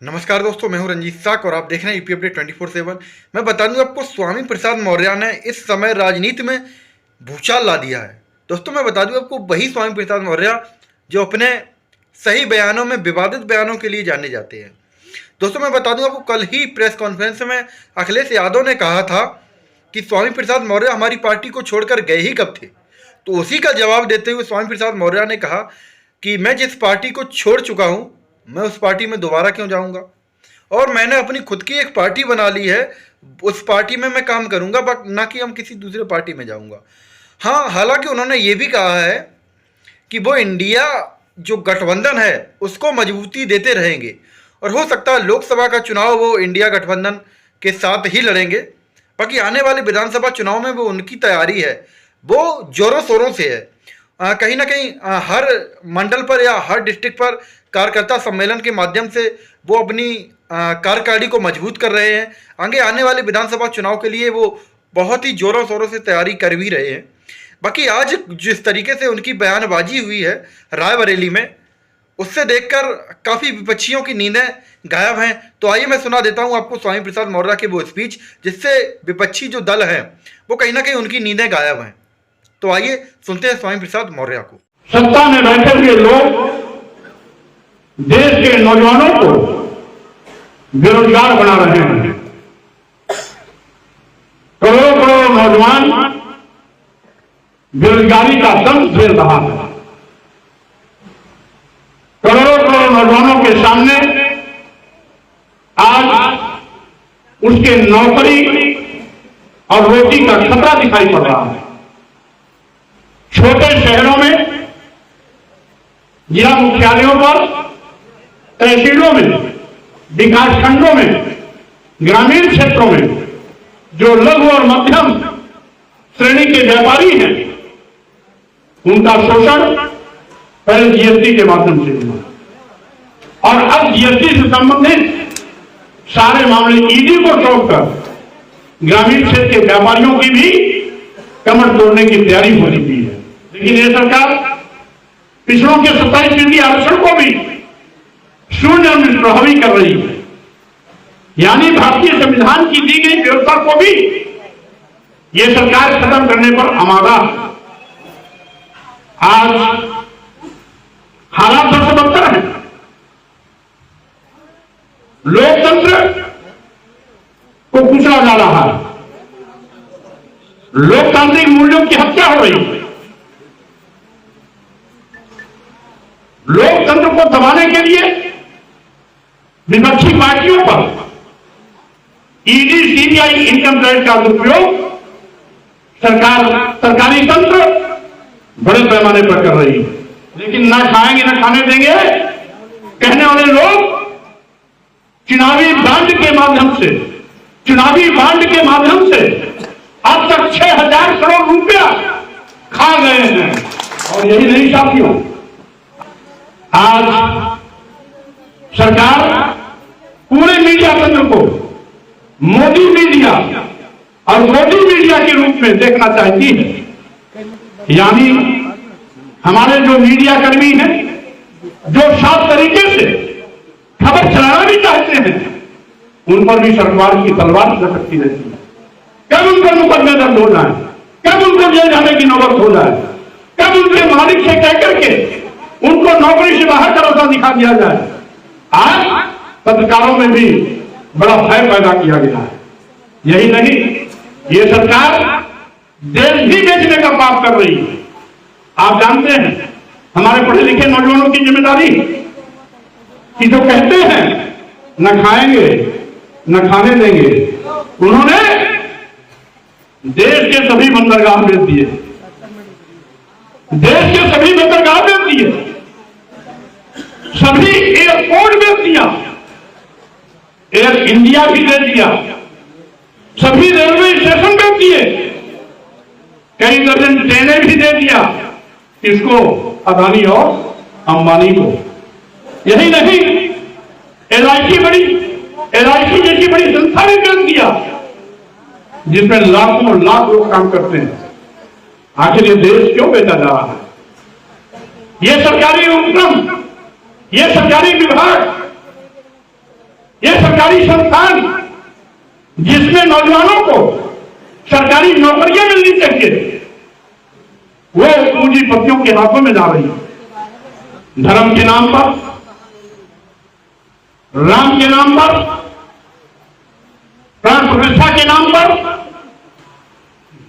नमस्कार दोस्तों, मैं हूं रंजीत साक और आप देख रहे हैं यूपी अपडेट 24/7। मैं बता दूं आपको, स्वामी प्रसाद मौर्य ने इस समय राजनीति में भूचाल ला दिया है। दोस्तों मैं बता दूं आपको, वही स्वामी प्रसाद मौर्य जो अपने सही बयानों में विवादित बयानों के लिए जाने जाते हैं। दोस्तों मैं बता दूं आपको, कल ही प्रेस कॉन्फ्रेंस में अखिलेश यादव ने कहा था कि स्वामी प्रसाद मौर्य हमारी पार्टी को छोड़कर गए ही कब थे। तो उसी का जवाब देते हुए स्वामी प्रसाद मौर्य ने कहा कि मैं जिस पार्टी को छोड़ चुका हूं, मैं उस पार्टी में दोबारा क्यों जाऊंगा, और मैंने अपनी खुद की एक पार्टी बना ली है, उस पार्टी में मैं काम करूंगा, बट ना कि हम किसी दूसरे पार्टी में जाऊंगा। हाँ, हालांकि उन्होंने ये भी कहा है कि वो इंडिया जो गठबंधन है उसको मजबूती देते रहेंगे, और हो सकता है लोकसभा का चुनाव वो इंडिया गठबंधन के साथ ही लड़ेंगे। बाकी आने वाले विधानसभा चुनाव में वो उनकी तैयारी है, वो जोरों शोरों से है। कहीं ना कहीं हर मंडल पर या हर डिस्ट्रिक्ट पर कार्यकर्ता सम्मेलन के माध्यम से वो अपनी कार्यकारिणी को मजबूत कर रहे हैं। आगे आने वाले विधानसभा चुनाव के लिए वो बहुत ही जोरों शोरों से तैयारी कर भी रहे हैं। बाकी आज जिस तरीके से उनकी बयानबाजी हुई है रायबरेली में, उससे देखकर काफ़ी विपक्षियों की नींदें गायब हैं। तो आइए मैं सुना देता हूं आपको स्वामी प्रसाद मौर्य के वो स्पीच, जिससे विपक्षी जो दल है वो कहीं ना कहीं उनकी नींदें गायब हैं। तो आइए सुनते हैं स्वामी प्रसाद मौर्य को। सत्ता में बैठे हुए लोग देश के नौजवानों को बेरोजगार बना रहे हैं। करोड़ों करोड़ नौजवान बेरोजगारी का दंश झेल रहा है। करोड़ों करोड़ नौजवानों के सामने आज उसके नौकरी और रोटी का खतरा दिखाई पड़ रहा है। छोटे शहरों में, जिला मुख्यालयों पर, तहसीलों में, विकास खंडों में, ग्रामीण क्षेत्रों में जो लघु और मध्यम श्रेणी के व्यापारी हैं, उनका शोषण पहले जीएसटी के माध्यम से हुआ, और अब जीएसटी से संबंधित सारे मामले ईडी को सौंपकर ग्रामीण क्षेत्र के व्यापारियों की भी कमर तोड़ने की तैयारी हो चुकी है। लेकिन ये सरकार पिछड़ों के 27% आरक्षण को भी शून्य में प्रभावी कर रही है, यानी भारतीय संविधान की दी गई व्यवस्था को भी ये सरकार खत्म करने पर आमादा है। आज हालात सबसे बदतर है। लोकतंत्र को कुचला जा रहा है, लोकतांत्रिक मूल्यों की हत्या हो रही है। लोकतंत्र को दबाने के लिए विपक्षी पार्टियों पर ईडी, सीबीआई, इनकम टैक्स का दुरुपयोग सरकारी तंत्र बड़े पैमाने पर कर रही है। लेकिन ना खाएंगे ना खाने देंगे कहने वाले लोग चुनावी बांड के माध्यम से अब तक 6,000 करोड़ रुपया खा गए हैं। और यही नहीं साथियों, आज सरकार पूरे मीडिया तंत्र को मोदी मीडिया और मोदी मीडिया के रूप में देखना चाहती है। यानी हमारे जो मीडिया कर्मी हैं, जो साफ तरीके से खबर चलाना भी चाहते हैं, उन पर भी सरकार की तलवार लटकती रहती है। कब उन पर मुकदमे दर्ज हो जाए, कब उनको जेल जाने की नौबत हो जाए, कब उनके मालिक से कहकर के उनको नौकरी से बाहर का रास्ता दिखा दिया जाए। आज पत्रकारों में भी बड़ा भय पैदा किया गया है। यही नहीं, ये सरकार देश भी बेचने का पाप कर रही है। आप जानते हैं हमारे पढ़े लिखे नौजवानों की जिम्मेदारी कि जो कहते हैं न खाएंगे न खाने देंगे, उन्होंने देश के सभी बंदरगाह बेच दिए, देश के सभी बंदरगाह बेच दिए, सभी एयरपोर्ट बेच दिया, एयर इंडिया भी दे दिया, सभी रेलवे स्टेशन बेच दिए, कई दर्जन ट्रेनें भी दे दिया, इसको अदानी और अंबानी को। यही नहीं, एलआईसी जैसी बड़ी संस्था ने बेच दिया, जिसमें लाखों लाख लोग काम करते हैं। आखिर ये देश क्यों बेचा जा रहा है? ये सरकारी उपक्रम, ये सरकारी विभाग, ये सरकारी संस्थान जिसमें नौजवानों को सरकारी नौकरियां मिलनी चाहिए, वो पूंजीपतियों के हाथों में जा रही है। धर्म के नाम पर, राम के नाम पर, प्राण प्रतिष्ठा के नाम पर,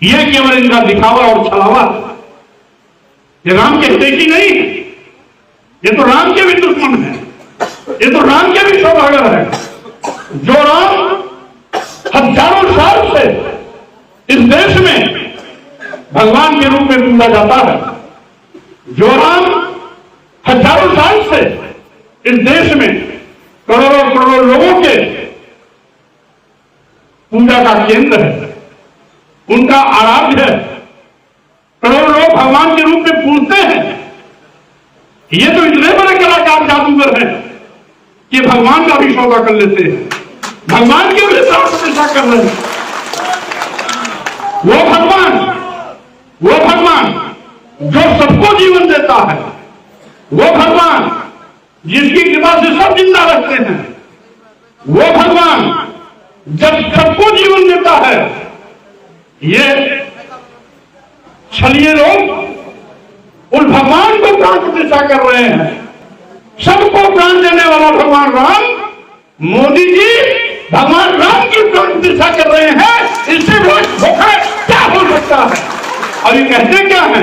यह केवल इनका दिखावा और छलावा। ये राम के हितैषी नहीं है, ये तो राम के भी दुश्मन है, ये तो राम के भी सौदागर है। जो राम हजारों साल से इस देश में भगवान के रूप में पूजा जाता है, जो राम हजारों साल से इस देश में करोड़ों करोड़ों लोगों के पूजा का केंद्र है, उनका आराध्य है, करोड़ों लोग भगवान के रूप में पूजते हैं। ये तो इतने बड़े कलाकार जादूगर हैं कि भगवान का भी सौदा कर लेते हैं, भगवान की भी प्रतिष्ठा कर रहे हैं। वो भगवान जो सबको जीवन देता है, वो भगवान जिसकी कृपा से सब जिंदा रहते हैं, वो भगवान जब सबको जीवन देता है, ये छलिए लोग उन भगवान को प्राण प्रतिष्ठा कर रहे हैं। सबको प्राण देने वाला भगवान राम, मोदी जी भगवान राम की प्राण प्रतिष्ठा कर रहे हैं। इससे बड़ा धोखा क्या हो सकता है? और ये कहते क्या है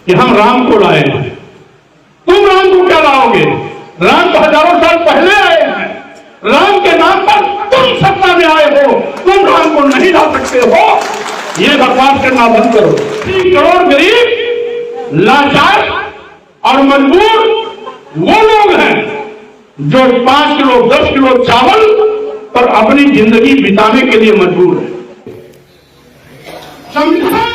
कि हम राम को लाए हैं। तुम राम को क्या लाओगे? राम तो हजारों साल पहले आए हैं। राम के नाम पर तुम सत्ता में आए हो, तुम राम को नहीं ला सकते हो। ये बकवास करना बंद करो। 3 करोड़ गरीब, लाचार और मजबूर वो लोग हैं जो 5 किलो 10 किलो चावल पर अपनी जिंदगी बिताने के लिए मजबूर है। संविधान